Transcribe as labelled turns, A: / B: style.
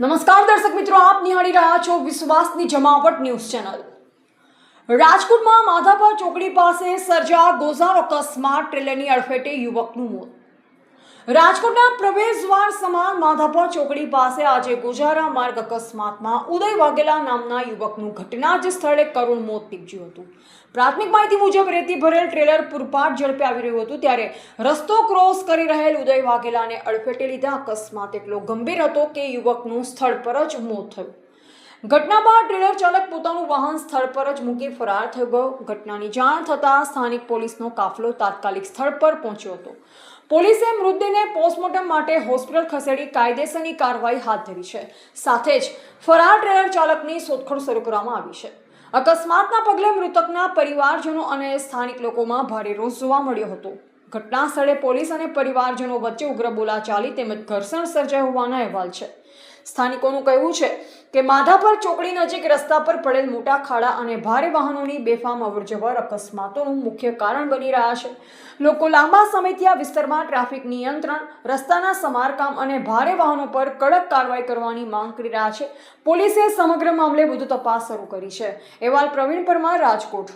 A: નમસ્કાર દર્શક મિત્રો, આપ નિહાળી રહ્યા છો વિશ્વાસની જમાવટ ન્યૂઝ ચેનલ। રાજકોટમાં માધાપર ચોકડી પાસે સર્જાયા ગોઝાર અકસ્માત, ટ્રેલરની અડફેટે યુવકનું મોત। રાજકોટના પ્રવેશદ્વાર સમાન માધાપર ચોકડી પાસે આજે ગોઝારા માર્ગ અકસ્માતમાં ઉદય વાઘેલા નામના યુવકનું ઘટના જ સ્થળે કરુણ મોત નીપજ્યું હતું। પ્રાથમિક માહિતી મુજબ રેતી ભરેલ ટ્રેલર પૂરપાટ ઝડપે આવી રહ્યું હતું ત્યારે રસ્તો ક્રોસ કરી રહેલ ઉદય વાઘેલાને અડફેટે લીધા અકસ્માત એટલો ગંભીર હતો કે યુવકનું સ્થળ પર જ મોત થયું। ઘટના બાદ ટ્રેલર ચાલક પોતાનું વાહન સ્થળ પર જ મૂકી ફરાર થઈ ગયો। ઘટનાની જાણ થતાં સ્થાનિક પોલીસનો કાફલો તાત્કાલિક સ્થળ પર પહોંચ્યો હતો। પોલીસે મૃતદેહને પોસ્ટમોર્ટમ માટે હોસ્પિટલ ખસેડી કાયદેસરની કાર્યવાહી હાથ ધરી છે। સાથે જ ફરાર ટ્રેલર ચાલકની શોધખોળ શરૂ કરવામાં આવી છે। અકસ્માતના પગલે મૃતકના પરિવારજનો અને સ્થાનિક લોકોમાં ભારે રોષ જોવા મળ્યો હતો। ઘટના સ્થળે પોલીસ અને પરિવારજનો વચ્ચે ઉગ્ર બોલાચાલી તેમજ ઘર્ષણ સર્જાયું હોવાના અહેવાલ છે। સ્થાનિકોનું કહેવું છે કે માધાપર ચોકડી નજીક રસ્તા પર પડેલ મોટા ખાડા અને ભારે વાહનોની બેફામ અવરજવર અકસ્માતોનું મુખ્ય કારણ બની રહ્યા છે। લોકો લાંબા સમયથી આ વિસ્તારમાં ટ્રાફિક નિયંત્રણ, રસ્તાના સમારકામ અને ભારે વાહનો પર કડક કાર્યવાહી કરવાની માંગ કરી રહ્યા છે। પોલીસે સમગ્ર મામલે વધુ તપાસ શરૂ કરી છે। અહેવાલ પ્રવીણ પરમાર, રાજકોટ।